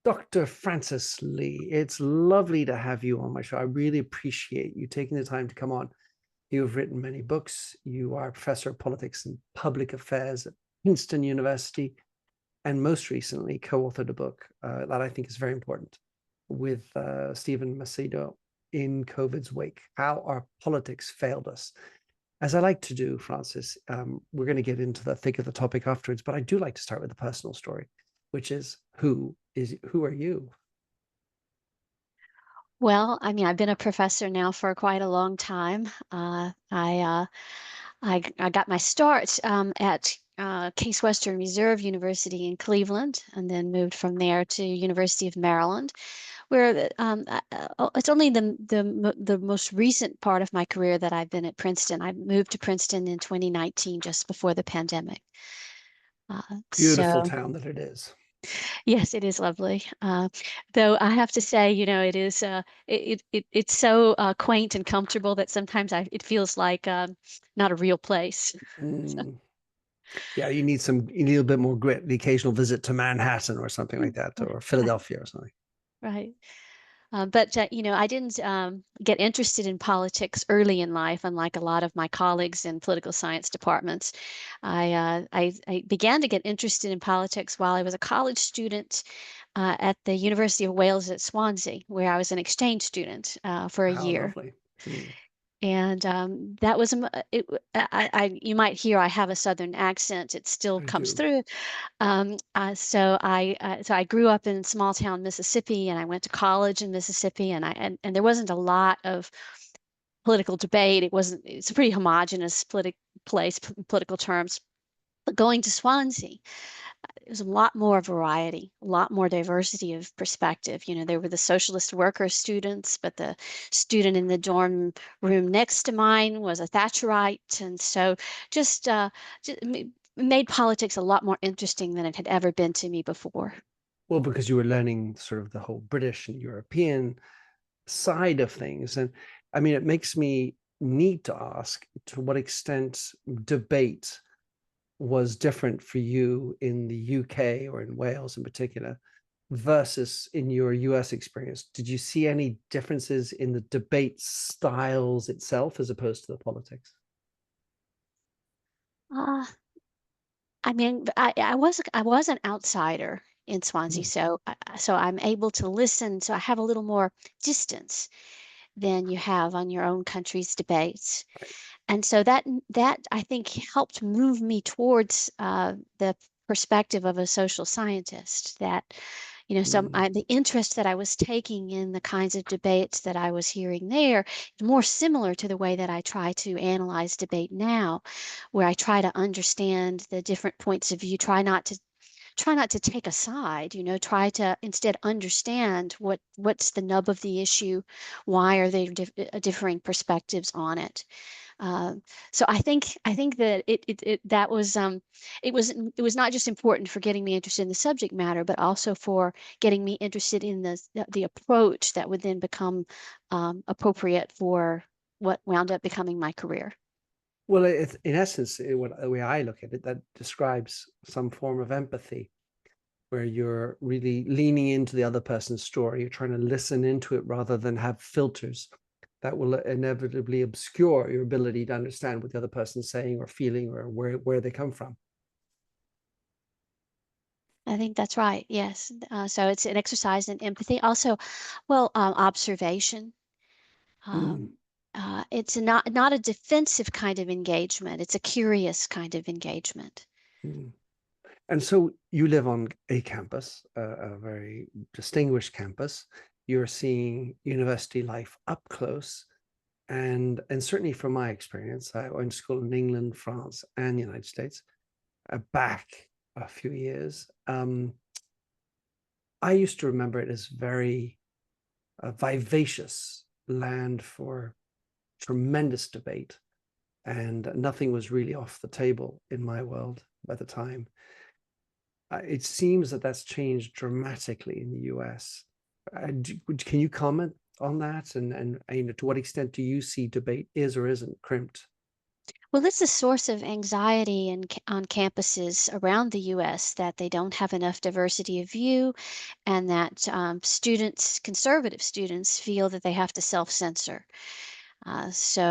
Dr. Francis Lee, it's lovely to have you on my show. I really appreciate you taking the time to come on. You have written many books. You are a professor of politics and public affairs at Princeton University, and most recently co-authored a book that I think is very important with Stephen Macedo, In COVID's Wake, How Our Politics Failed Us. As I like to do, Francis, we're going to get into the thick of the topic afterwards, but I do like to start with a personal story, which is who are you? Well, I mean, I've been a professor now for quite a long time. I got my start at Case Western Reserve University in Cleveland, and then moved from there to University of Maryland, where it's only the most recent part of my career that I've been at Princeton. I moved to Princeton in 2019, just before the pandemic. Beautiful So. town that it is. Yes, it is lovely. Though I have to say, it is it's so quaint and comfortable that sometimes it feels like not a real place. So, Mm. Yeah, you need a bit more grit, the occasional visit to Manhattan or something like that, or right, Philadelphia or something. right. But I didn't get interested in politics early in life, unlike a lot of my colleagues in political science departments. I began to get interested in politics while I was a college student at the University of Wales at Swansea, where I was an exchange student for a How year. lovely. Mm, And that was you might hear I have a Southern accent. It still I comes do. through. So I grew up in small town Mississippi, and I went to college in Mississippi, and there wasn't a lot of political debate. It's a pretty homogenous political terms. But going to Swansea, it was a lot more variety, a lot more diversity of perspective. There were the socialist worker students, but the student in the dorm room next to mine was a Thatcherite. And so just, made politics a lot more interesting than it had ever been to me before. Well, because you were learning sort of the whole British and European side of things. And I mean, it makes me need to ask to what extent debate was different for you in the UK or in Wales in particular versus in your US experience. Did you see any differences in the debate styles itself as opposed to the politics? Uh, I mean, I was an outsider in Swansea, Mm, so I'm able to listen. So I have a little more distance than you have on your own country's debates. right. And so that I think helped move me towards the perspective of a social scientist. That Mm, the interest that I was taking in the kinds of debates that I was hearing there is more similar to the way that I try to analyze debate now, where I try to understand the different points of view, try not to take a side, try to instead understand what's the nub of the issue, why are they differing perspectives on it. So I think that it was not just important for getting me interested in the subject matter, but also for getting me interested in the approach that would then become appropriate for what wound up becoming my career. well, in essence, the way I look at it, that describes some form of empathy where you're really leaning into the other person's story. You're trying to listen into it rather than have filters that will inevitably obscure your ability to understand what the other person's saying or feeling or where they come from. I think that's right. Yes. So it's an exercise in empathy. Also, well, observation. Mm, Um, it's not a defensive kind of engagement. It's a curious kind of engagement. mm. And so you live on a campus, a very distinguished campus. You're seeing university life up close. And certainly from my experience, I went to school in England, France, and the United States, back a few years. I used to remember it as very vivacious land for tremendous debate, and nothing was really off the table in my world by the time. It seems that that's changed dramatically in the US. Can you comment on that? And to what extent do you see debate is or isn't crimped? Well, it's a source of anxiety on campuses around the U.S. that they don't have enough diversity of view, and that conservative students, feel that they have to self-censor. I see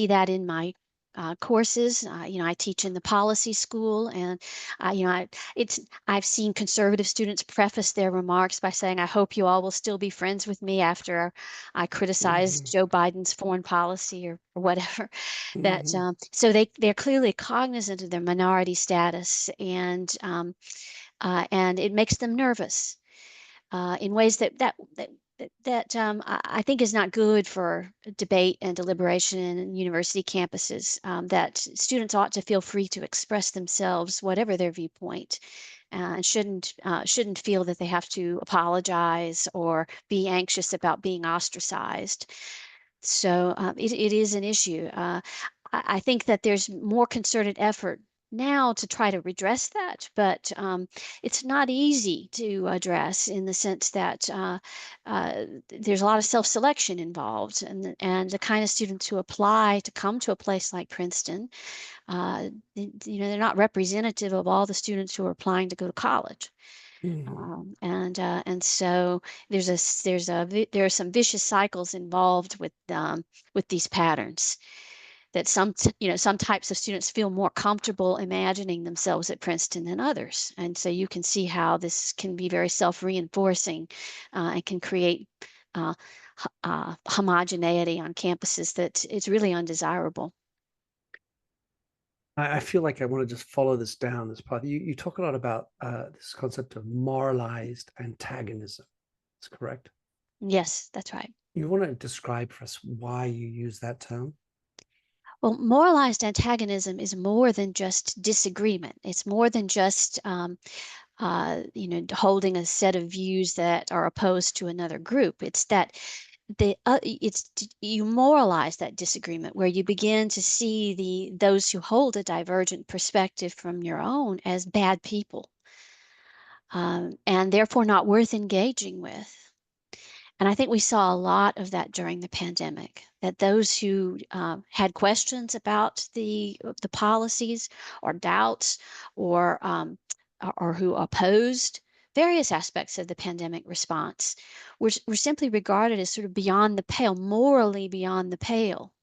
that in my courses. I teach in the policy school, and I've seen conservative students preface their remarks by saying, "I hope you all will still be friends with me after I Hmm. criticized Joe Biden's foreign policy or whatever." That Hmm. so they're clearly cognizant of their minority status, and it makes them nervous in ways that I think is not good for debate and deliberation in university campuses. That students ought to feel free to express themselves, whatever their viewpoint, and shouldn't feel that they have to apologize or be anxious about being ostracized. So it is an issue. I think that there's more concerted effort now to try to redress that, but it's not easy to address in the sense that there's a lot of self-selection involved, and the kind of students who apply to come to a place like Princeton, they're not representative of all the students who are applying to go to college. Hmm. And so there are some vicious cycles involved with these patterns, that some types of students feel more comfortable imagining themselves at Princeton than others, and so you can see how this can be very self-reinforcing, and can create uh, homogeneity on campuses that is really undesirable. I feel like I want to just follow this down this path. You talk a lot about this concept of moralized antagonism. That's correct. Yes, that's right. You want to describe for us why you use that term? Well, moralized antagonism is more than just disagreement. It's more than just holding a set of views that are opposed to another group. It's that you moralize that disagreement, where you begin to see those who hold a divergent perspective from your own as bad people, and therefore not worth engaging with. And I think we saw a lot of that during the pandemic, that those who had questions about the policies, or doubts, or or who opposed various aspects of the pandemic response, were simply regarded as sort of beyond the pale, morally beyond the pale,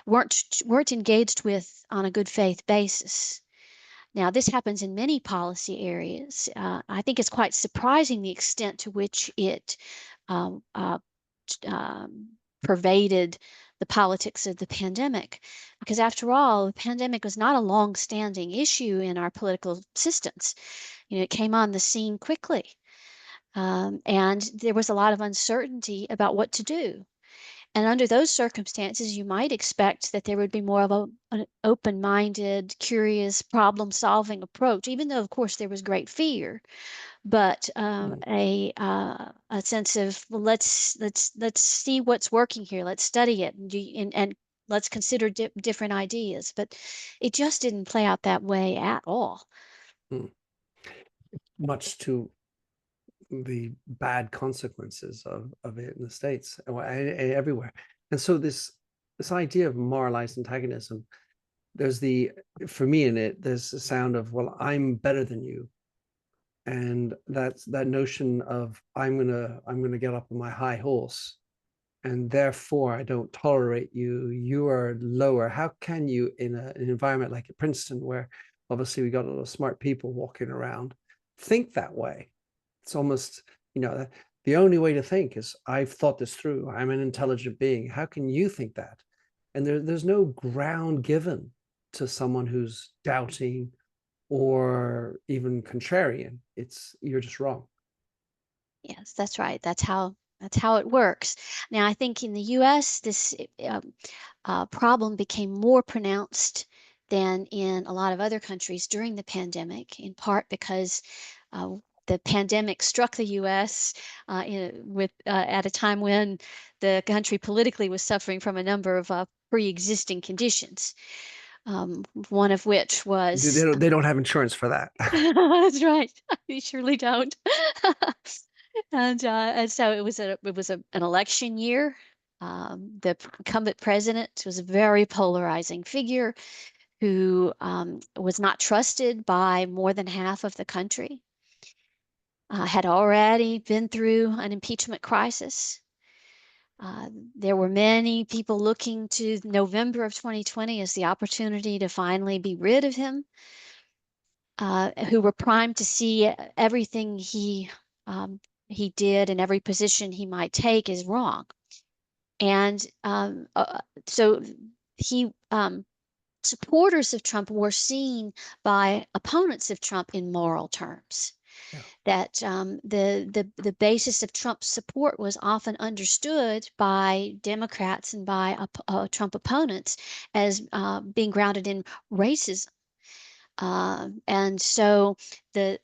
weren't engaged with on a good faith basis. Now, this happens in many policy areas. I think it's quite surprising the extent to which it um, uh, pervaded the politics of the pandemic. Because, after all, the pandemic was not a long-standing issue in our political systems. It came on the scene quickly, and there was a lot of uncertainty about what to do. And under those circumstances, you might expect that there would be more of an open-minded, curious, problem-solving approach, even though, of course, there was great fear, but Mm. a sense of, well, let's see what's working here. Let's study it, and let's consider different ideas. But it just didn't play out that way at all. Mm. Much to the bad consequences of it in the States and everywhere. And so this idea of moralized antagonism, there's for me in it, there's a sound of, well, I'm better than you. And that's that notion of I'm gonna get up on my high horse, and therefore I don't tolerate you. You are lower. How can you, in an environment like at Princeton, where obviously we got a lot of smart people walking around, think that way? It's almost, the only way to think is, I've thought this through. I'm an intelligent being. How can you think that? And there's no ground given to someone who's doubting or even contrarian. You're just wrong. Yes, that's right. That's how it works. Now, I think in the U.S., this problem became more pronounced than in a lot of other countries during the pandemic, in part because uh, the pandemic struck the U.S. At a time when the country politically was suffering from a number of pre-existing conditions. One of which They was don't, they don't have insurance for that. that's right. You surely don't. And so it was an election year. The incumbent president was a very polarizing figure who was not trusted by more than half of the country, had already been through an impeachment crisis. There were many people looking to November of 2020 as the opportunity to finally be rid of him, who were primed to see everything he did and every position he might take is wrong. And so he supporters of Trump were seen by opponents of Trump in moral terms. Yeah. That the basis of Trump's support was often understood by Democrats and by Trump opponents as being grounded in racism. And so to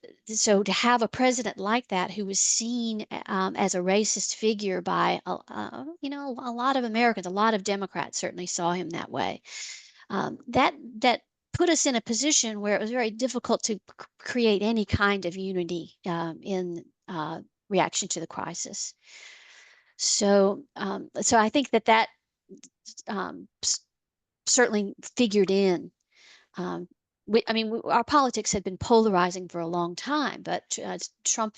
have a president like that who was seen as a racist figure by a lot of Americans, a lot of Democrats certainly saw him that way. That put us in a position where it was very difficult to create any kind of unity in reaction to the crisis. So I think that certainly figured in. Our politics had been polarizing for a long time, but Trump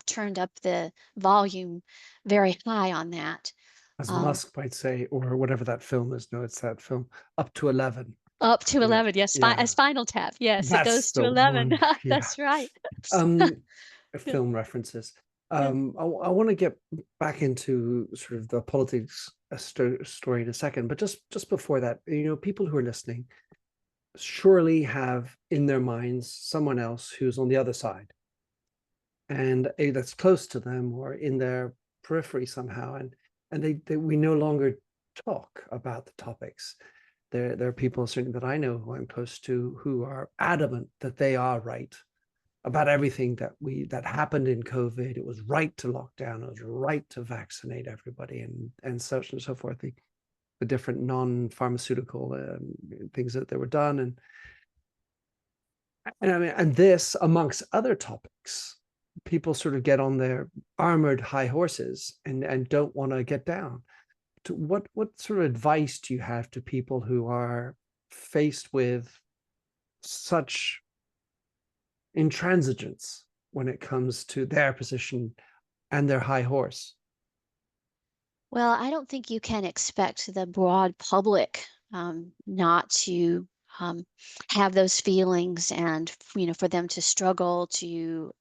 turned up the volume very high on that. As Musk might say, or whatever that film is. No, it's that film, Up to 11. Up to Yeah, 11, yes. yeah. Spinal Tap, yes. It That's goes to the 11. one. Yeah. That's right. Yeah. Film references. Yeah. I want to get back into sort of the politics story in a second, but just before that, people who are listening surely have in their minds someone else who's on the other side, and that's close to them or in their periphery somehow, and we no longer talk about the topics. There are people certainly that I know who I'm close to who are adamant that they are right about everything that happened in COVID. It was right to lock down. It was right to vaccinate everybody, and such and so forth. The different non-pharmaceutical things that were done, and this amongst other topics, people sort of get on their armored high horses and don't want to get down. What sort of advice do you have to people who are faced with such intransigence when it comes to their position and their high horse? Well, I don't think you can expect the broad public not to have those feelings, and for them to struggle to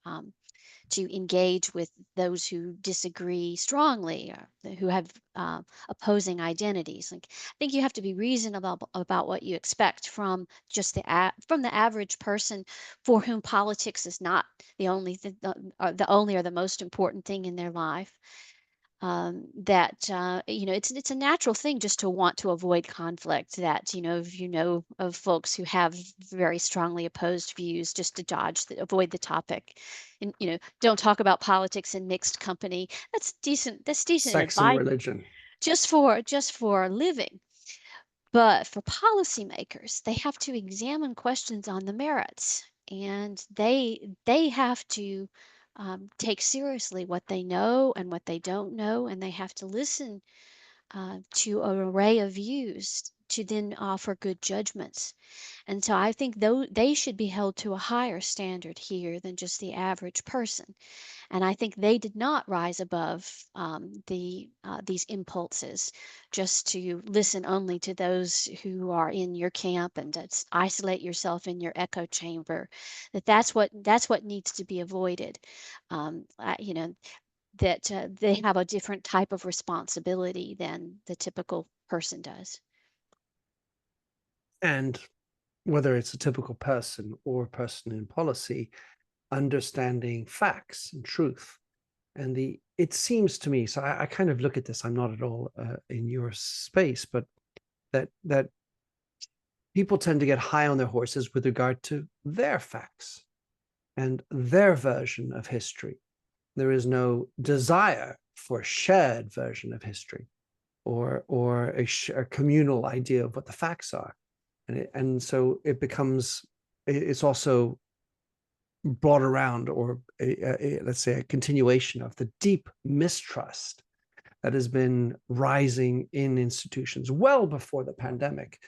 engage with those who disagree strongly, or who have opposing identities. Like, I think you have to be reasonable about what you expect from just from the average person for whom politics is not the only the only or the most important thing in their life. That it's a natural thing just to want to avoid conflict. That if of folks who have very strongly opposed views, just to avoid the topic, and don't talk about politics in mixed company. That's decent Sex and advice religion. just for a living. But for policymakers, they have to examine questions on the merits, and they have to take seriously what they know and what they don't know, and they have to listen to an array of views to then offer good judgments. And so I think they should be held to a higher standard here than just the average person. And I think they did not rise above these impulses just to listen only to those who are in your camp and to isolate yourself in your echo chamber. That's what needs to be avoided. That they have a different type of responsibility than the typical person does. And whether it's a typical person or a person in policy, understanding facts and truth. And it seems to me, so I kind of look at this, I'm not at all in your space, but that people tend to get high on their horses with regard to their facts and their version of history. There is no desire for a shared version of history or a communal idea of what the facts are. And so it's also brought around, or let's say a continuation of the deep mistrust that has been rising in institutions well before the pandemic.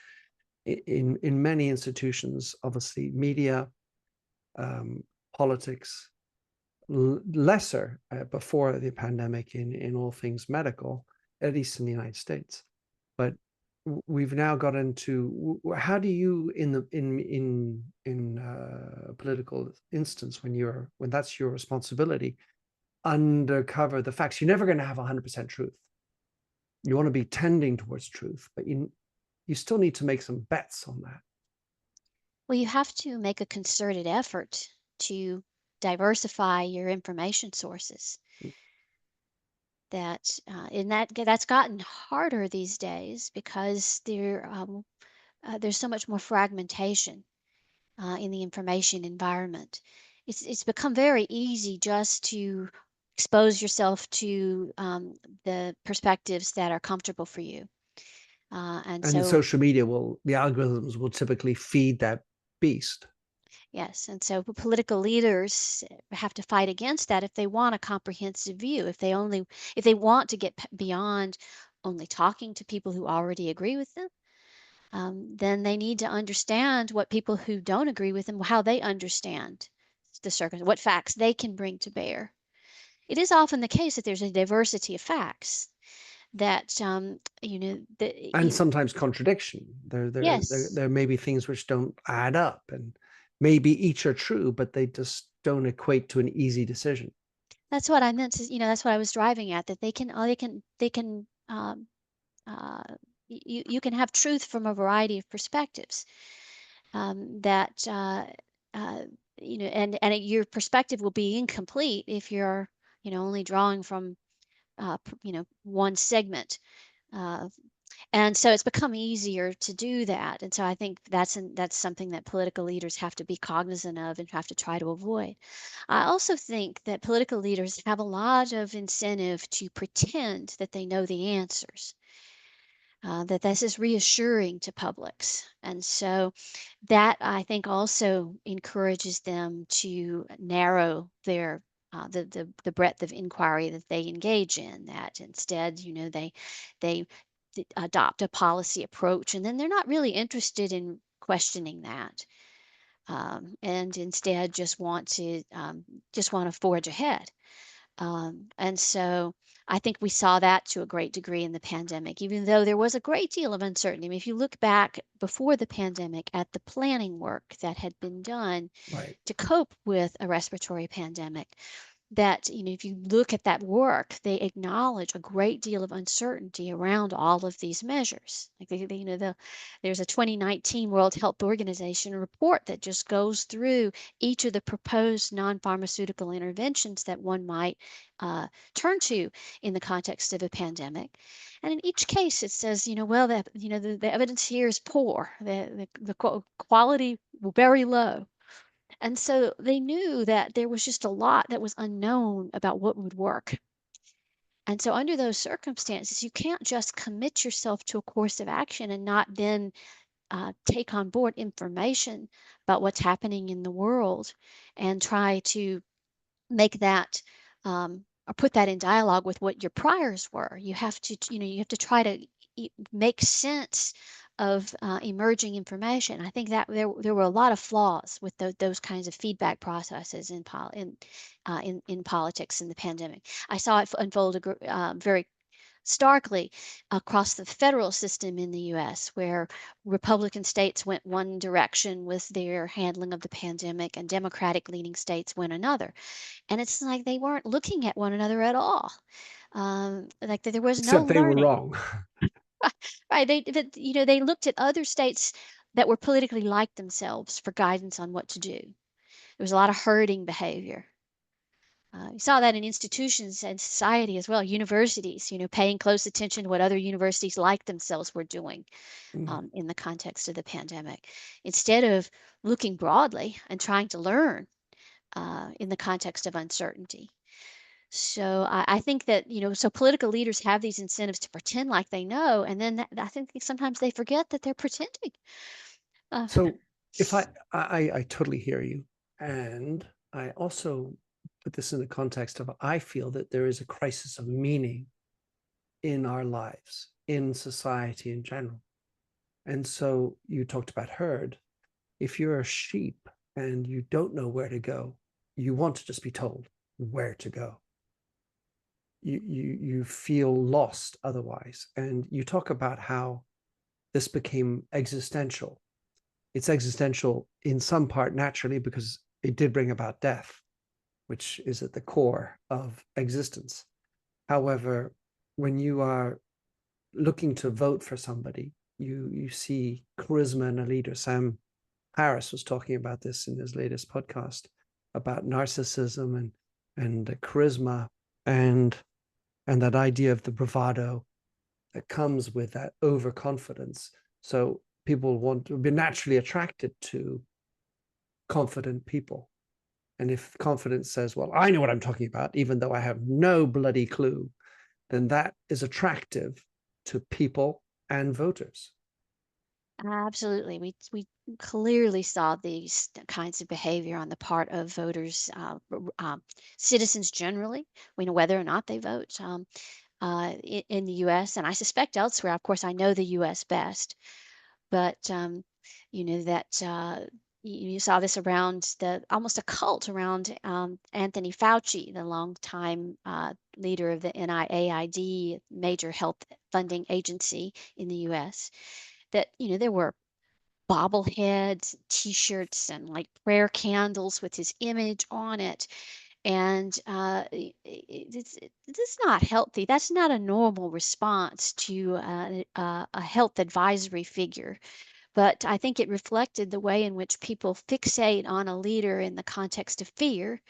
In many institutions, obviously, media, politics, lesser before the pandemic in all things medical, at least in the United States. But we've now got into, how do you, in a political instance, when that's your responsibility, undercover the facts? You're never going to have 100% truth. You want to be tending towards truth, but you still need to make some bets on that. Well, you have to make a concerted effort to diversify your information sources. That's gotten harder these days because there's so much more fragmentation in the information environment. It's become very easy just to expose yourself to the perspectives that are comfortable for you. And And so, social media the algorithms will typically feed that beast. yes, and so political leaders have to fight against that if they want a comprehensive view. If they want to get beyond only talking to people who already agree with them, then they need to understand what people who don't agree with them, how they understand the circumstance, what facts they can bring to bear. It is often the case that there's a diversity of facts that And sometimes contradiction. yes, There may be things which don't add up, and maybe each are true, but they just don't equate to an easy decision. that's what I meant to, that's what I was driving at, that they can uh, you can have truth from a variety of perspectives, that uh, your perspective will be incomplete if you're only drawing from one segment, uh, and so it's become easier to do that. And so I think that's something that political leaders have to be cognizant of and have to try to avoid. I also think that political leaders have a lot of incentive to pretend that they know the answers, that this is reassuring to publics. And so that I think also encourages them to narrow the breadth of inquiry that they engage in. That instead, they adopt a policy approach, and then they're not really interested in questioning that, and instead just want to forge ahead. And so I think we saw that to a great degree in the pandemic, even though there was a great deal of uncertainty. I mean, if you look back before the pandemic at the planning work that had been done Right. to cope with a respiratory pandemic, that if you look at that work, they acknowledge a great deal of uncertainty around all of these measures. Like there's a 2019 World Health Organization report that just goes through each of the proposed non-pharmaceutical interventions that one might turn to in the context of a pandemic. And in each case, it says, well, the evidence here is poor, the quality very low. And so they knew that there was just a lot that was unknown about what would work. And so, under those circumstances, you can't just commit yourself to a course of action and not then take on board information about what's happening in the world and try to make that or put that in dialogue with what your priors were. You have to try to make sense of emerging information. I think that there were a lot of flaws with those kinds of feedback processes in politics in the pandemic. I saw it unfold very starkly across the federal system in the US, where Republican states went one direction with their handling of the pandemic and Democratic leaning states went another. And it's like they weren't looking at one another at all. Like there was no Except they were learning. wrong. Right. They looked at other states that were politically like themselves for guidance on what to do. There was a lot of herding behavior. You saw that in institutions and society as well, universities, paying close attention to what other universities like themselves were doing in the context of the pandemic, instead of looking broadly and trying to learn in the context of uncertainty. So I think that, so political leaders have these incentives to pretend like they know, and then I think sometimes they forget that they're pretending. Uh, So if I totally hear you, and I also put this in the context of, I feel that there is a crisis of meaning in our lives, in society in general. And so you talked about herd. If you're a sheep and you don't know where to go, you want to just be told where to go. You feel lost otherwise. And you talk about how this became existential. It's existential in some part naturally because it did bring about death, which is at the core of existence. However, when you are looking to vote for somebody, you see charisma in a leader. Sam Harris was talking about this in his latest podcast about narcissism and charisma and that idea of the bravado that comes with that overconfidence. So people want to be naturally attracted to confident people. And if confidence says, well, I know what I'm talking about, even though I have no bloody clue, then that is attractive to people and voters. Absolutely. We clearly saw these kinds of behavior on the part of voters, citizens generally. We know whether or not they vote in the U.S. and I suspect elsewhere. Of course, I know the U.S. best, but that you saw this around the almost a cult around Anthony Fauci, the longtime leader of the NIAID, major health funding agency in the U.S. That there were bobbleheads, T-shirts, and like prayer candles with his image on it. And it's not healthy. That's not a normal response to a health advisory figure. But I think it reflected the way in which people fixate on a leader in the context of fear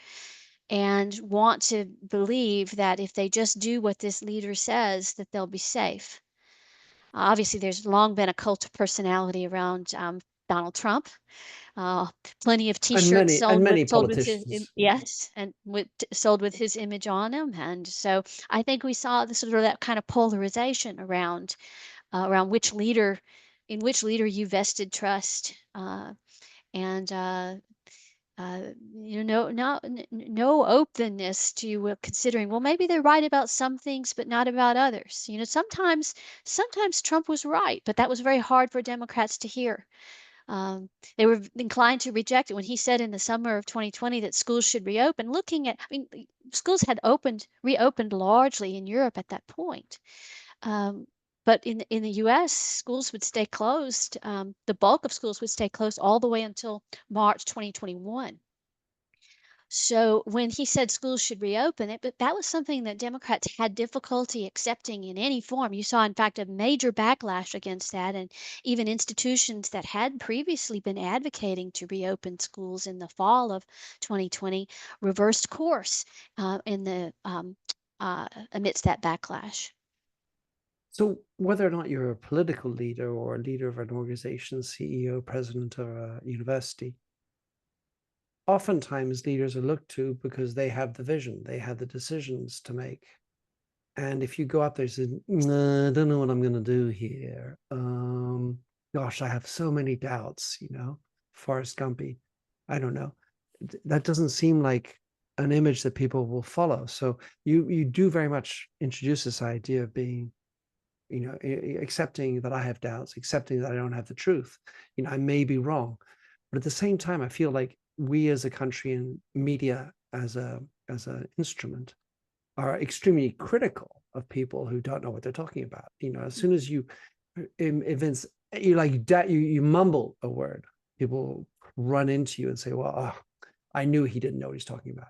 and want to believe that if they just do what this leader says, that they'll be safe. Obviously, there's long been a cult of personality around Donald Trump. Uh, Plenty of And T-shirts many sold with his politicians. yes, and sold with his image on them, and so I think we saw the sort of that kind of polarization around which leader you vested trust, and no openness to considering, well, maybe they're right about some things, but not about others. Sometimes Trump was right, but that was very hard for Democrats to hear. They were inclined to reject it when he said in the summer of 2020 that schools should reopen. I mean, schools had reopened largely in Europe at that point. Um, but in the U.S., schools would stay closed. The bulk of schools would stay closed all the way until March 2021. So when he said schools should reopen it, but that was something that Democrats had difficulty accepting in any form. You saw, in fact, a major backlash against that, and even institutions that had previously been advocating to reopen schools in the fall of 2020 reversed course amidst that backlash. So whether or not you're a political leader or a leader of an organization, CEO, president of a university, oftentimes leaders are looked to because they have the vision, they have the decisions to make. And if you go up there and say, "Nah, I don't know what I'm going to do here. Gosh, I have so many doubts, Forrest Gumpy, I don't know. That doesn't seem like an image that people will follow. So you do very much introduce this idea of being, accepting that I have doubts, accepting that I don't have the truth. I may be wrong, but at the same time, I feel like we as a country and media as an instrument are extremely critical of people who don't know what they're talking about. As soon as you evince, you mumble a word, people run into you and say, well, I knew he didn't know what he's talking about.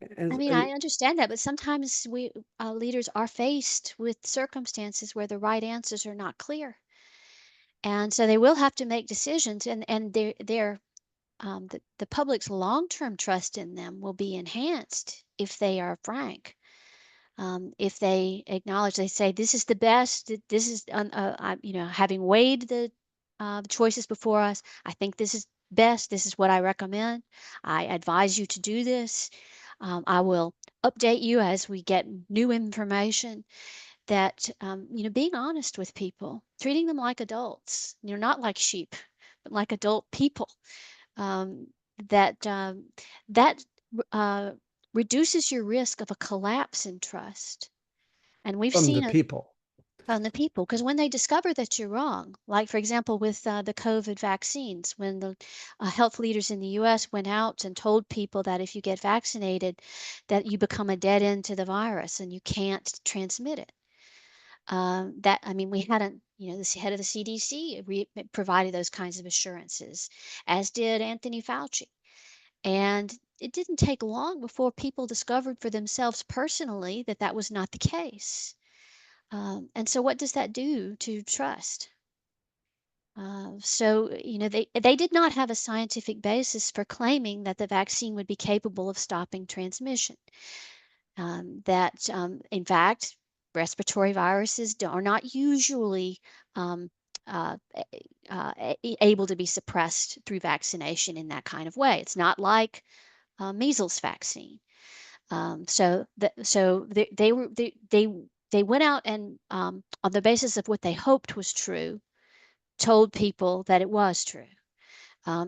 I And, mean, and I understand that, but sometimes we leaders are faced with circumstances where the right answers are not clear, and so they will have to make decisions, and the public's long-term trust in them will be enhanced if they are frank. If they acknowledge, they say, "This is the best. This is, having weighed the choices before us, I think this is best. This is what I recommend. I advise you to do this. I will update you as we get new information." That being honest with people, treating them like adults, not like sheep, but like adult people. Um, that uh, reduces your risk of a collapse in trust. And we've From the seen it people. on the people, because when they discover that you're wrong, like for example with the COVID vaccines, when the health leaders in the U.S. went out and told people that if you get vaccinated, that you become a dead end to the virus and you can't transmit it. That, I mean, we hadn't, the head of the CDC provided those kinds of assurances, as did Anthony Fauci. And it didn't take long before people discovered for themselves personally that that was not the case. And so what does that do to trust? So, they did not have a scientific basis for claiming that the vaccine would be capable of stopping transmission. In fact, respiratory viruses are not usually um, able to be suppressed through vaccination in that kind of way. It's not like measles vaccine. They went out and on the basis of what they hoped was true, told people that it was true,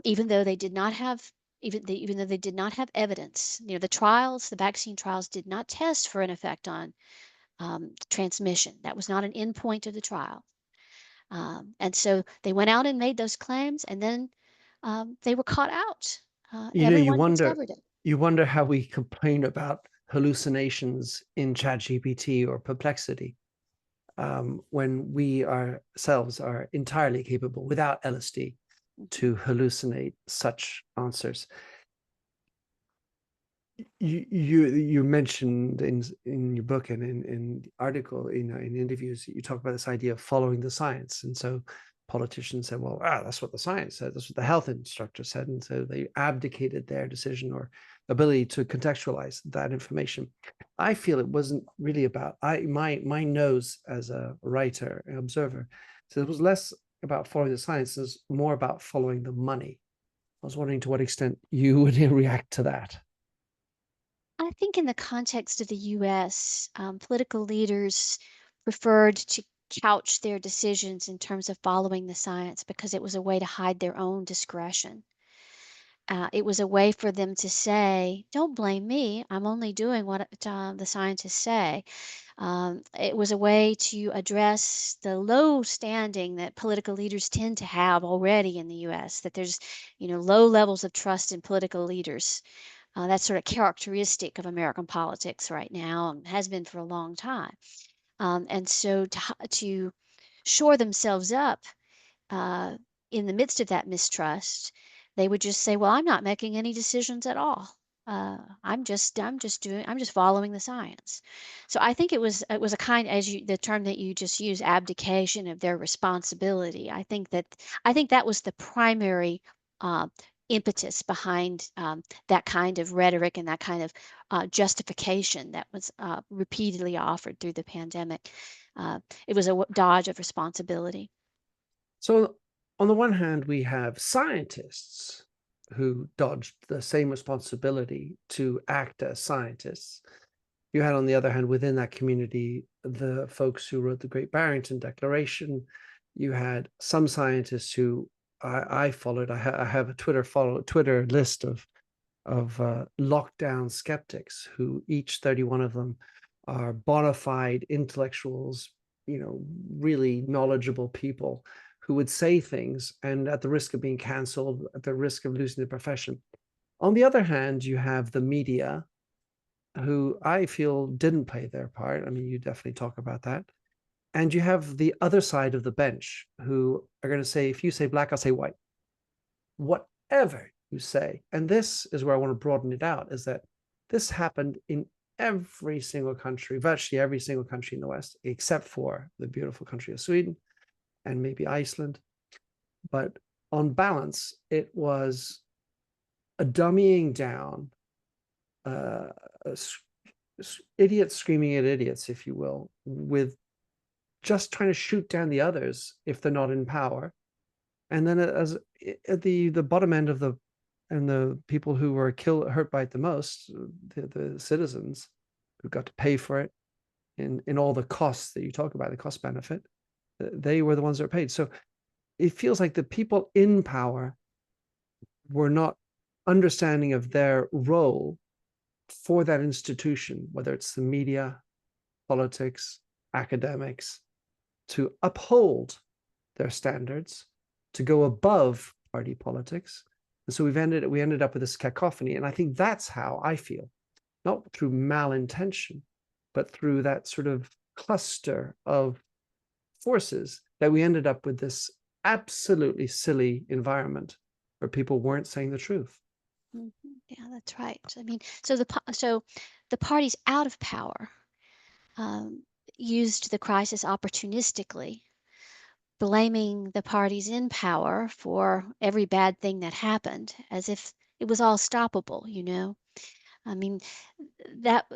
even though they did not have even though they did not have evidence. The vaccine trials did not test for an effect on transmission. That was not an endpoint of the trial. And so they went out and made those claims, and then they were caught out. You Everyone wonder, discovered it. how we complain about hallucinations in ChatGPT or Perplexity, when we ourselves are entirely capable, without LSD, to hallucinate such answers. You mentioned in your book and in the article, in interviews, you talk about this idea of following the science. And so politicians said, well, that's what the science said, that's what the health instructor said. And so they abdicated their decision or ability to contextualize that information. I feel it wasn't really about my nose as a writer and observer. So it was less about following the science, it was more about following the money. I was wondering to what extent you would react to that. I think in the context of the US, political leaders preferred to couch their decisions in terms of following the science because it was a way to hide their own discretion. It was a way for them to say, don't blame me, I'm only doing what the scientists say. It was a way to address the low standing that political leaders tend to have already in the US, that there's, low levels of trust in political leaders. That's sort of characteristic of American politics right now and has been for a long time. And so to shore themselves up uh, in the midst of that mistrust, they would just say, "Well, I'm not making any decisions at all. I'm just following the science." So I think it was a kind, the term that you just used, abdication of their responsibility. I think that was the primary uh, impetus behind that kind of rhetoric and that kind of justification that was repeatedly offered through the pandemic. It was a dodge of responsibility. So on the one hand, we have scientists who dodged the same responsibility to act as scientists. You had, on the other hand, within that community, the folks who wrote the Great Barrington Declaration. You had some scientists who I followed. I have a Twitter list of lockdown skeptics, who each 31 of them are bona fide intellectuals, really knowledgeable people who would say things and at the risk of being canceled, at the risk of losing their profession. On the other hand, you have the media, who I feel didn't play their part. I mean, you definitely talk about that. And you have the other side of the bench, who are going to say, if you say black, I'll say white. Whatever you say. And this is where I want to broaden it out, is that this happened in every single country, virtually every single country in the West, except for the beautiful country of Sweden and maybe Iceland. But on balance, it was a dummying down, idiots screaming at idiots, if you will, with just trying to shoot down the others if they're not in power. And then as at the bottom end of the people who were hurt by it the most, the citizens who got to pay for it in all the costs that you talk about, the cost benefit, they were the ones that were paid. So it feels like the people in power were not understanding of their role for that institution, whether it's the media, politics, academics to uphold their standards, to go above party politics. And so we ended up with this cacophony. And I think that's how I feel, not through malintention, but through that sort of cluster of forces, that we ended up with this absolutely silly environment where people weren't saying the truth. Yeah, that's right. I mean, so the parties out of power um, used the crisis opportunistically, blaming the parties in power for every bad thing that happened, as if it was all stoppable, you know? I mean, that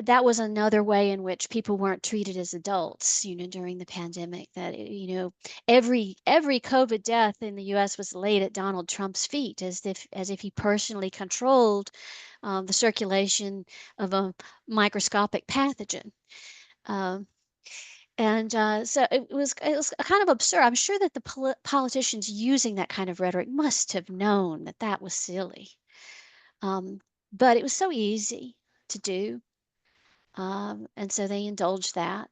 that was another way in which people weren't treated as adults, you know, during the pandemic. That you know, every COVID death in the U.S. was laid at Donald Trump's feet, as if he personally controlled the circulation of a microscopic pathogen. Um, and so it was kind of absurd. I'm sure that the politicians using that kind of rhetoric must have known that that was silly, um, but it was so easy to do. And so they indulge that.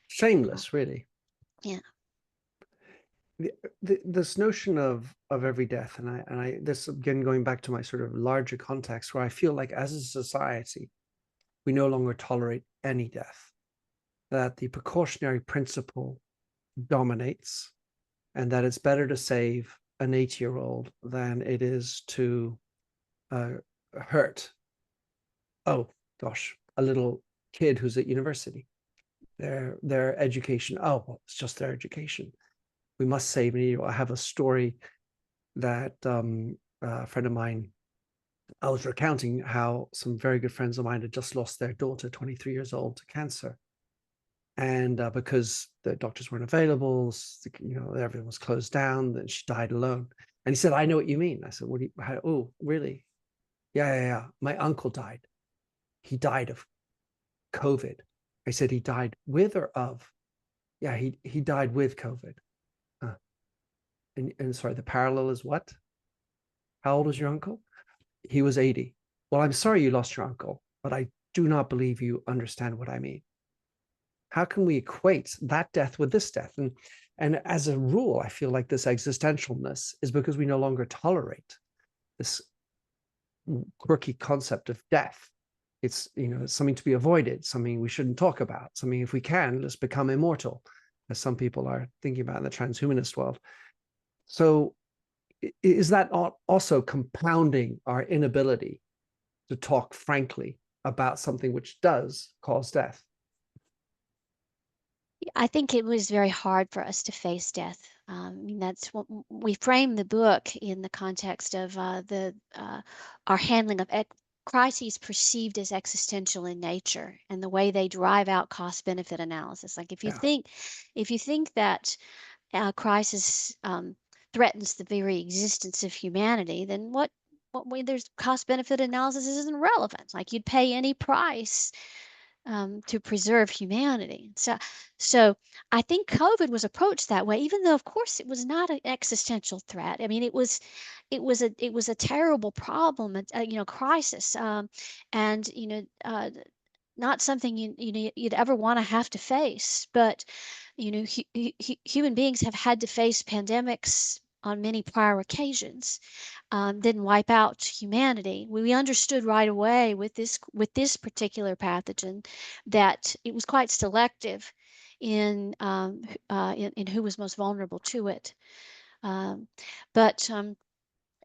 Shameless, really. Yeah. This notion of every death, and I this again going back to my sort of larger context, where I feel like as a society we no longer tolerate any death, that the precautionary principle dominates, and that it's better to save an 8-year-old than it is to hurt, oh gosh, a little kid who's at university. Their education, oh well, it's just their education. We must save an 8-year-old. I have a story that a friend of mine, I was recounting how some very good friends of mine had just lost their daughter, 23 years old, to cancer. And because the doctors weren't available, you know, everything was closed down, then she died alone. And he said, I know what you mean. I said, what do you, how, oh, really? Yeah. My uncle died. He died of COVID. I said, he died with or of? Yeah, he died with COVID. And sorry, the parallel is what? How old was your uncle? He was 80. Well, I'm sorry you lost your uncle, but I do not believe you understand what I mean. How can we equate that death with this death? And as a rule, I feel like this existentialness is because we no longer tolerate this quirky concept of death. It's, you know, it's something to be avoided, something we shouldn't talk about, something, if we can, let's become immortal, as some people are thinking about in the transhumanist world. So is that also compounding our inability to talk frankly about something which does cause death? I think it was very hard for us to face death. I mean, that's what we frame the book in the context of the our handling of crises perceived as existential in nature and the way they drive out cost benefit analysis. Like Yeah. if you think that crisis threatens the very existence of humanity, then what way there's cost benefit analysis isn't relevant. Like you'd pay any price to preserve humanity. So I think COVID was approached that way, even though, of course, it was not an existential threat. I mean, it was a terrible problem, you know, crisis, and you know, not something you'd ever want to have to face. But you know, human beings have had to face pandemics on many prior occasions. Didn't wipe out humanity. We understood right away with this particular pathogen that it was quite selective in who was most vulnerable to it. Um, but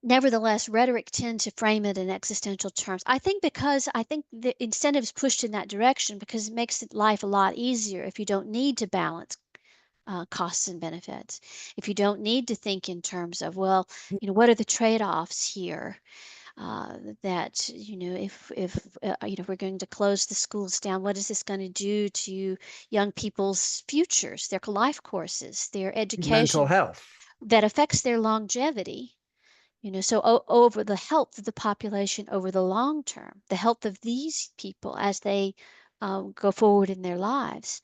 nevertheless, rhetoric tend to frame it in existential terms. I think the incentives pushed in that direction because it makes life a lot easier if you don't need to balance costs and benefits. If you don't need to think in terms of, well, you know, what are the trade-offs here? That you know, if you know we're going to close the schools down, what is this going to do to young people's futures, their life courses, their Mental education, health. that affects their longevity? You know, so over the health of the population over the long term, the health of these people as they go forward in their lives.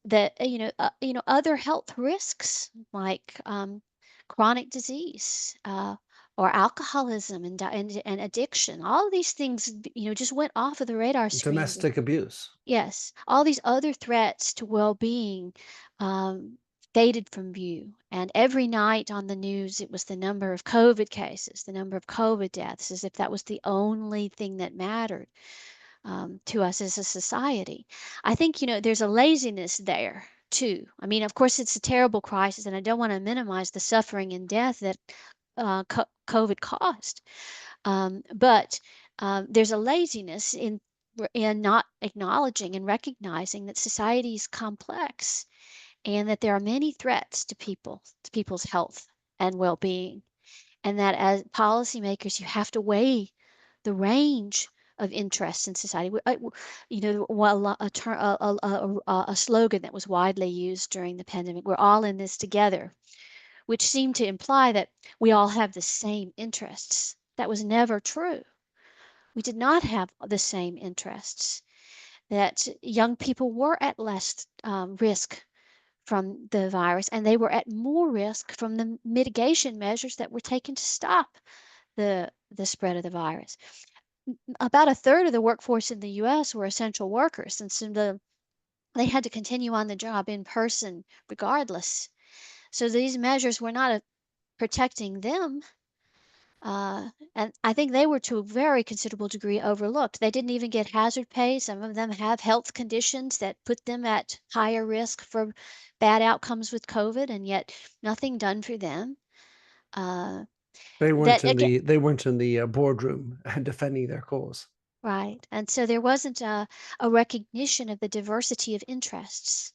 That you know, other health risks like chronic disease or alcoholism and addiction. All of these things, just went off of the radar screen. Domestic abuse. Yes, all these other threats to well-being um, faded from view. And every night on the news, it was the number of COVID cases, the number of COVID deaths, as if that was the only thing that mattered to us as a society. I think, there's a laziness there too. I mean, of course, it's a terrible crisis, and I don't want to minimize the suffering and death that COVID caused. But there's a laziness in not acknowledging and recognizing that society is complex and that there are many threats to people's health and well-being, and that as policymakers, you have to weigh the range of interests in society. A slogan that was widely used during the pandemic: "We're all in this together," which seemed to imply that we all have the same interests. That was never true. We did not have the same interests. That young people were at less risk from the virus, and they were at more risk from the mitigation measures that were taken to stop the spread of the virus. About a third of the workforce in the U.S. were essential workers, and so they had to continue on the job in person regardless. So these measures were not protecting them. And I think they were to a very considerable degree overlooked. They didn't even get hazard pay. Some of them have health conditions that put them at higher risk for bad outcomes with COVID, and yet nothing done for them. They weren't That in again, the boardroom defending their cause. right. And so there wasn't a recognition of the diversity of interests.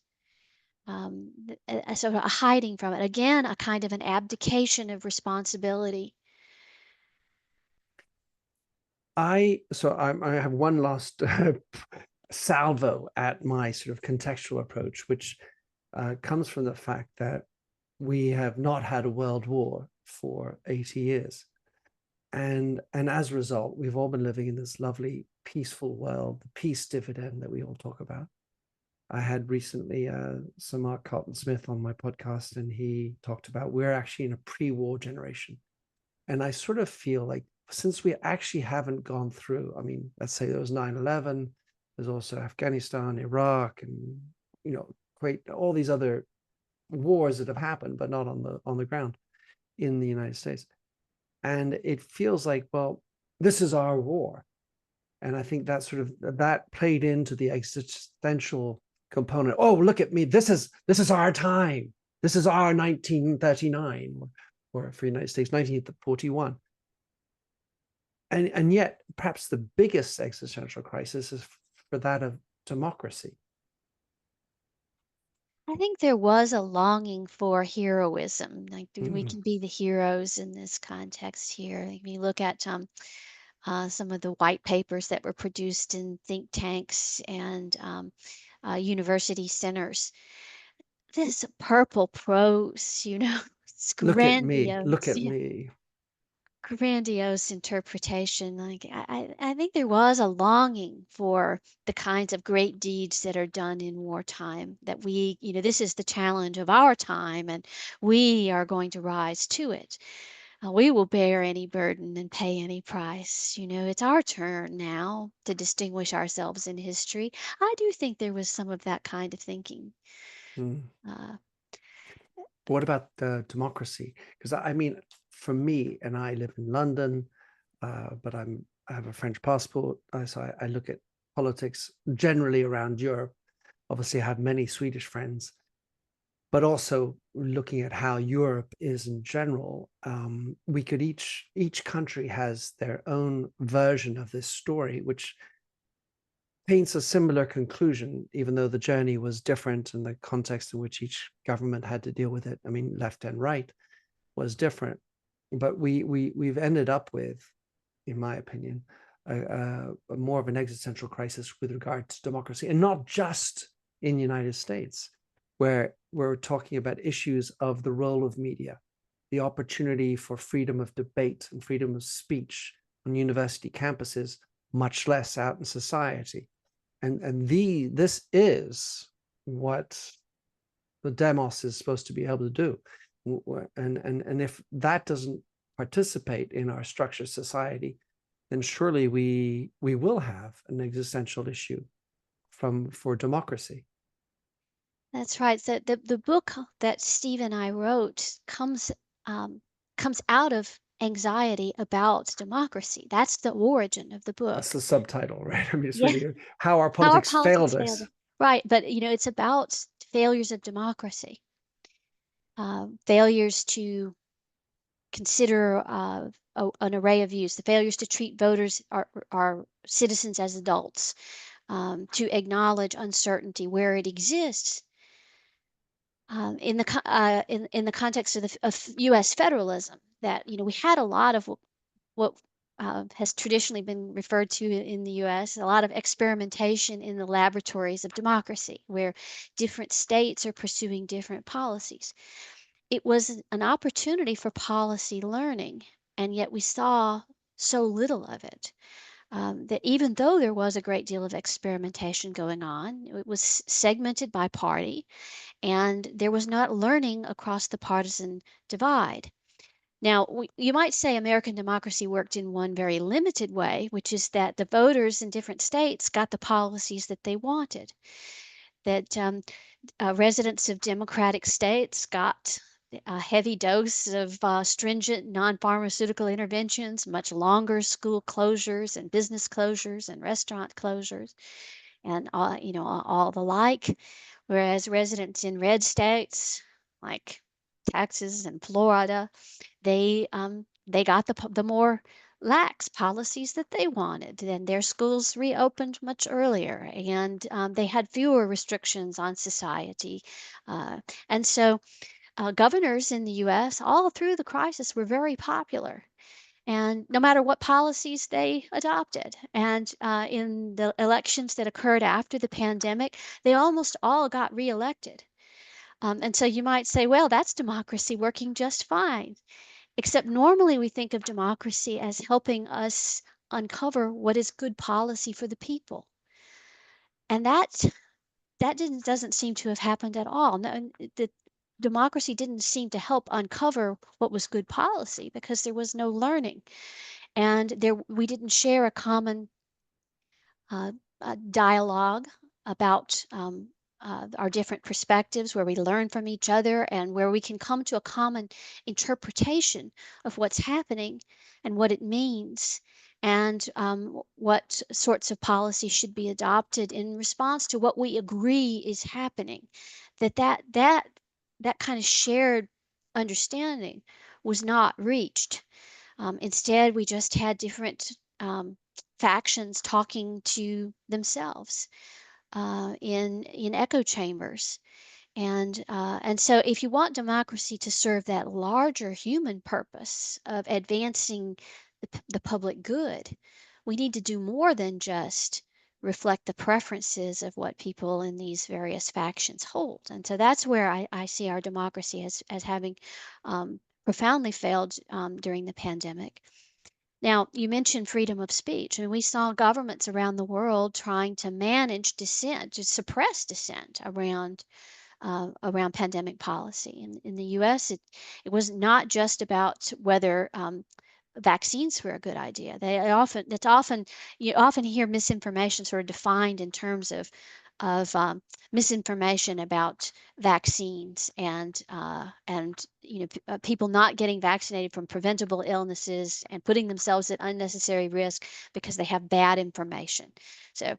Sort of a hiding from it. Again, a kind of an abdication of responsibility. I have one last salvo at my sort of contextual approach, which comes from the fact that we have not had a world war for 80 years. And as a result, we've all been living in this lovely, peaceful world, the peace dividend that we all talk about. I had recently Sir Mark Carlton-Smith on my podcast, and he talked about we're actually in a pre-war generation. And I sort of feel like since we actually haven't gone through, I mean, let's say there was 9/11, there's also Afghanistan, Iraq, and, all these other wars that have happened, but not on the ground in the United States. And it feels like, well, this is our war. And I think that played into the existential component. Oh, look at me. This is our time. This is our 1939, or for the United States, 1941. And yet, perhaps the biggest existential crisis is for that of democracy. I think there was a longing for heroism. Like we can be the heroes in this context here. Like, when you look at some of the white papers that were produced in think tanks and university centers, this purple prose, it's Look at me. Look grandiose. at me. Grandiose interpretation. Like I think there was a longing for the kinds of great deeds that are done in wartime, that this is the challenge of our time, and we are going to rise to it. We will bear any burden and pay any price. It's our turn now to distinguish ourselves in history. I do think there was some of that kind of thinking. Uh, What about the democracy? Because I mean, for me, and I live in London, but I have a French passport, so I look at politics generally around Europe. Obviously, I have many Swedish friends, but also looking at how Europe is in general. We could each country has their own version of this story, which paints a similar conclusion, even though the journey was different and the context in which each government had to deal with it, I mean, left and right, was different. But we've ended up with, in my opinion, a more of an existential crisis with regard to democracy, and not just in the United States, where we're talking about issues of the role of media, the opportunity for freedom of debate and freedom of speech on university campuses, much less out in society. And this is what the demos is supposed to be able to do. And if that doesn't participate in our structured society, then surely we will have an existential issue for democracy. That's right. So the book that Steve and I wrote comes out of anxiety about democracy. That's the origin of the That's book. the subtitle, right? I mean, it's Yeah, really how our how our politics failed politics failed. us. Right, but it's about failures of democracy, failures to consider an array of views, the failures to treat voters, our citizens, as adults, to acknowledge uncertainty where it exists. In the context of U.S. federalism, that we had a lot of what has traditionally been referred to in the U.S. a lot of experimentation in the laboratories of democracy, where different states are pursuing different policies. It was an opportunity for policy learning, and yet we saw so little of it. That even though there was a great deal of experimentation going on, it was segmented by party, and there was not learning across the partisan divide. Now, you might say American democracy worked in one very limited way, which is that the voters in different states got the policies that they wanted, that residents of democratic states got a heavy dose of stringent non-pharmaceutical interventions, much longer school closures and business closures and restaurant closures, and all the like. Whereas residents in red states like Texas and Florida, they got the more lax policies that they wanted, and their schools reopened much earlier, and they had fewer restrictions on society. And so governors in the U.S. all through the crisis were very popular, and no matter what policies they adopted. And in the elections that occurred after the pandemic, they almost all got reelected. And so you might say, well, that's democracy working just fine. Except normally we think of democracy as helping us uncover what is good policy for the people. And doesn't seem to have happened at all. No, the democracy didn't seem to help uncover what was good policy because there was no learning, and we didn't share a common uh, dialogue about our different perspectives, where we learn from each other and where we can come to a common interpretation of what's happening and what it means, and what sorts of policy should be adopted in response to what we agree is happening. That kind of shared understanding was not reached. Instead, we just had different factions talking to themselves in echo chambers. And so if you want democracy to serve that larger human purpose of advancing the public good, we need to do more than just reflect the preferences of what people in these various factions hold. And so that's where I see our democracy as having profoundly failed during the pandemic. Now, you mentioned freedom of speech, and we saw governments around the world trying to manage dissent, to suppress dissent around pandemic policy. In the U.S., it was not just about whether vaccines were a good idea. You often hear misinformation sort of defined in terms of misinformation about vaccines, and people not getting vaccinated from preventable illnesses and putting themselves at unnecessary risk because they have bad information. So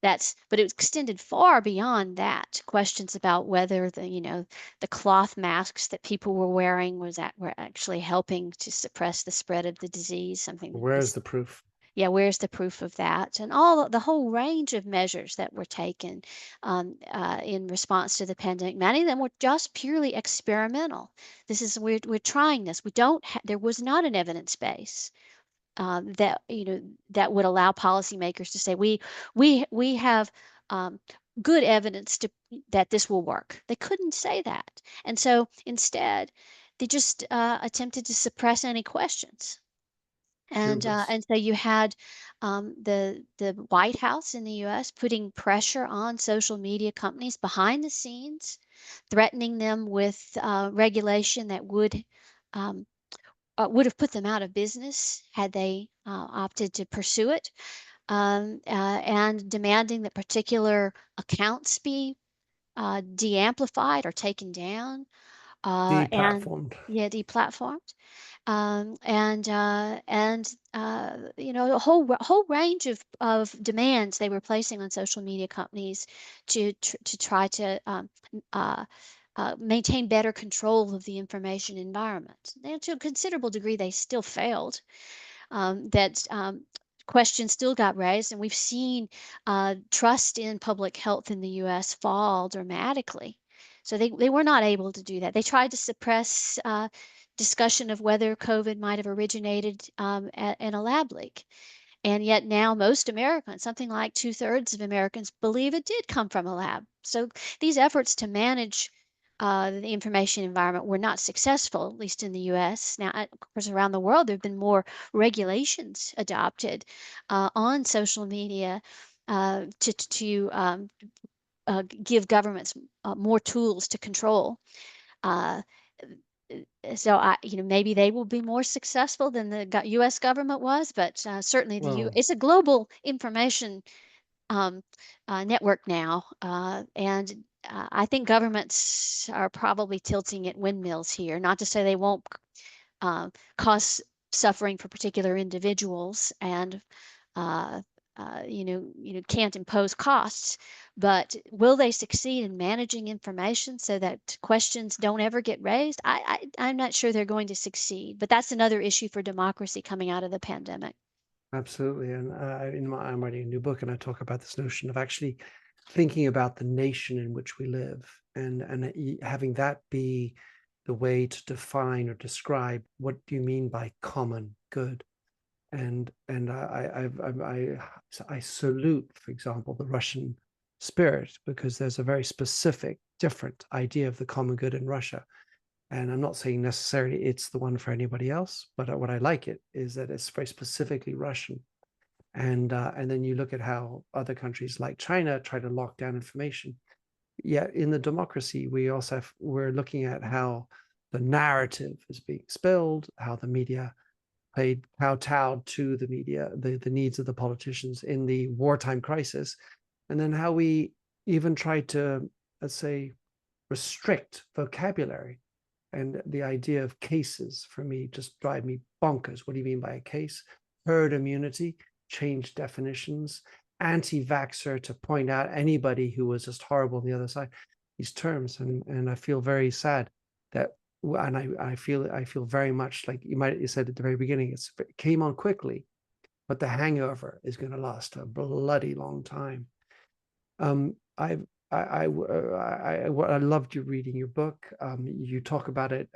but it extended far beyond that. Questions about whether the cloth masks that people were wearing were actually helping to suppress the spread of the disease. Something that Where's the proof? Yeah, where's the proof of that? And the whole range of measures that were taken in response to the pandemic. Many of them were just purely experimental. We're trying this. There was not an evidence base that would allow policymakers to say we have good evidence that this will work. They couldn't say that, and so instead they just attempted to suppress any questions. Hubris. And so you had the White House in the U.S. putting pressure on social media companies behind the scenes, threatening them with regulation that would um, would have put them out of business had they opted to pursue it, and demanding that particular accounts be de-amplified or taken down, and Deplatformed. yeah, deplatformed. You know, a whole range of demands they were placing on social media companies to try to uh, maintain better control of the information environment. And to a considerable degree, they still failed. That Questions still got raised, and we've seen trust in public health in the U.S. fall dramatically. So they were not able to do that. They tried to suppress discussion of whether COVID might have originated in a lab leak. And yet now most Americans, something like 2/3 of Americans, believe it did come from a lab. So these efforts to manage the information environment were not successful, at least in the US. Now, of course, around the world, there have been more regulations adopted on social media to give governments more tools to control. Uh, so maybe they will be more successful than the U.S. government was, but certainly Well, it's a global information um, network now, and I think governments are probably tilting at windmills here. Not to say they won't cause suffering for particular individuals, and uh, can't impose costs. But will they succeed in managing information so that questions don't ever get raised? I'm not sure they're going to succeed. But that's another issue for democracy coming out of the pandemic. absolutely. And I'm writing a new book, and I talk about this notion of actually thinking about the nation in which we live, and having that be the way to define or describe what do you mean by common good. And I salute, for example, the Russian spirit, because there's a very specific, different idea of the common good in Russia. And I'm not saying necessarily it's the one for anybody else, but what I like it is that it's very specifically Russian. And then you look at how other countries like China try to lock down information. Yet in the democracy, we're looking at how the narrative is being spilled, how the media played kowtowed to the media, the needs of the politicians in the wartime crisis, and then how we even tried to, let's say, restrict vocabulary. And the idea of cases for me just drive me bonkers. What do you mean by a case? Herd immunity, change definitions, anti-vaxxer to point out anybody who was just horrible on the other side. These terms, and I feel very sad that, and I feel very much like you said at the very beginning, it came on quickly, but the hangover is going to last a bloody long time. I loved you reading your book. You talk about it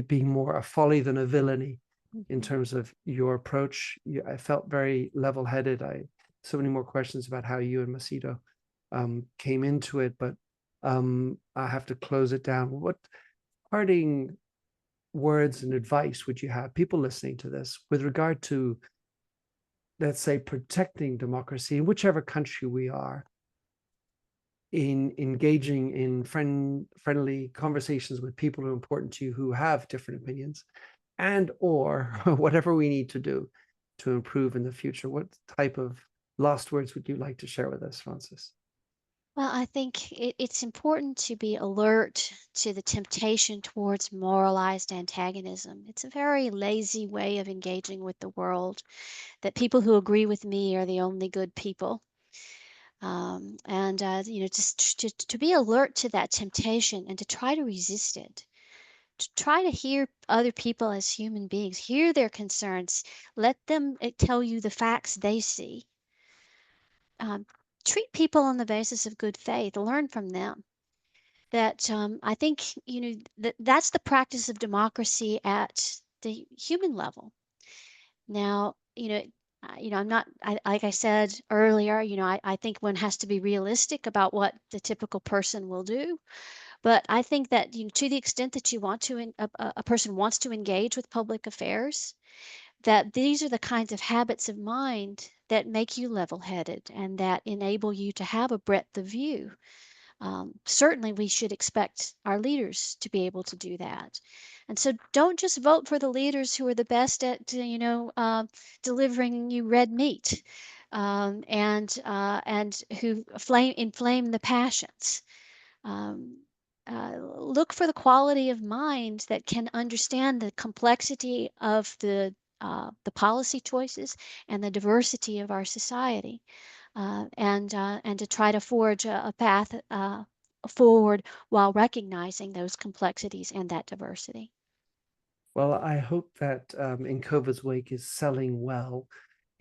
being more a folly than a villainy in Mhm. terms of your approach. I felt very level-headed. So many more questions about how you and Macedo came into it, but I have to close it down. What parting words and advice would you have people listening to this with regard to, let's say, protecting democracy in whichever country we are, in engaging in friendly conversations with people who are important to you who have different opinions, and or whatever we need to do to improve in the future? What type of last words would you like to share with us, Francis? Well, I think it's important to be alert to the temptation towards moralized antagonism. It's a very lazy way of engaging with the world, that people who agree with me are the only good people. Just to be alert to that temptation and to try to resist it, to try to hear other people as human beings, hear their concerns, let them tell you the facts they see. Um, Treat people on the basis of good faith, learn from them. That I think that's the practice of democracy at the human level. Now, I'm not, like I said earlier, I think one has to be realistic about what the typical person will do. But I think that to the extent that you want to, a person wants to engage with public affairs, that these are the kinds of habits of mind that make you level-headed and that enable you to have a breadth of view. Certainly, we should expect our leaders to be able to do that. And so, don't just vote for the leaders who are the best at, delivering you red meat, and who inflame the passions. Um, Look for the quality of mind that can understand the complexity of the policy choices and the diversity of our society, and to try to forge a path forward while recognizing those complexities and that diversity. Well, I hope that In COVID's Wake is selling well.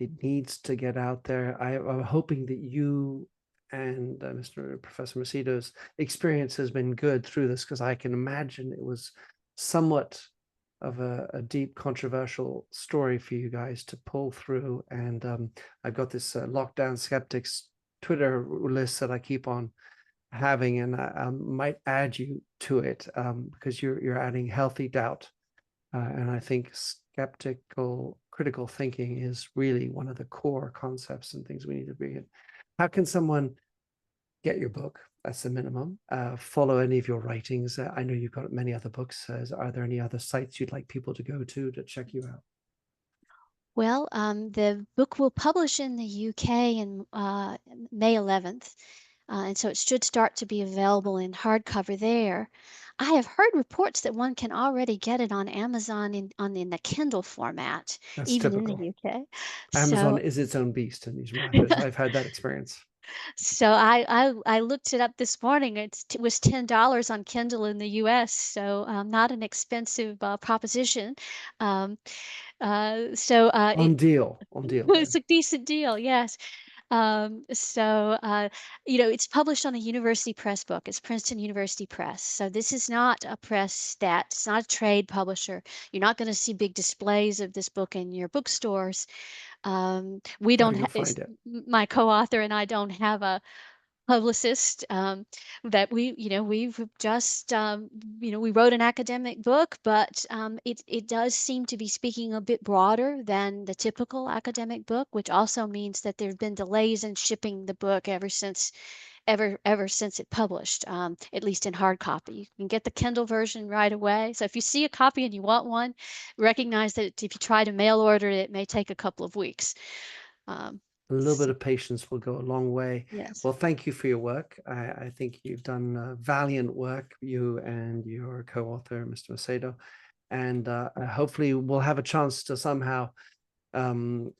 It needs to get out there. I'm hoping that you and Mr. Professor Macedo's experience has been good through this, because I can imagine it was somewhat of a deep controversial story for you guys to pull through. And I've got this Lockdown Skeptics Twitter list that I keep on having, and I might add you to it, because you're adding healthy doubt. And I think skeptical, critical thinking is really one of the core concepts and things we need to bring in. How can someone get your book? That's the minimum. Follow any of your writings. I know you've got many other books. Are there any other sites you'd like people to go to check you out? Well, the book will publish in the UK in May 11th, and so it should start to be available in hardcover there. I have heard reports that one can already get it on Amazon in the Kindle format, That's even in the typical. UK. Amazon So, is its own beast in these matters. I've had that experience. so I looked it up this morning. It was $10 on Kindle in the US, so not an expensive proposition. Um, On deal, on deal It's then. a decent deal, yes. So, it's published on a university press book. It's Princeton University Press. So this is not a press it's not a trade publisher. You're not going to see big displays of this book in your bookstores. We How don't do you have, find it? my co-author and I don't have a publicist, that we've just, we wrote an academic book, but it does seem to be speaking a bit broader than the typical academic book, which also means that there have been delays in shipping the book ever since it published, at least in hard copy. You can get the Kindle version right away. So if you see a copy and you want one, recognize that if you try to mail order it, it may take a couple of weeks. Um, A little bit so, of patience will go a long way. yes. Well, thank you for your work. I think you've done valiant work, you and your co-author, Mr. Macedo. And hopefully we'll have a chance to somehow um,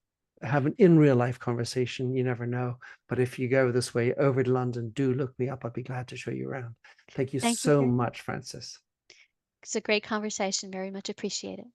have an in real life conversation. You never know. But if you go this way over to London, do look me up. I'd be glad to show you around. Thank you Thank you so very much. much, Francis. It's a great conversation. Very much appreciate it.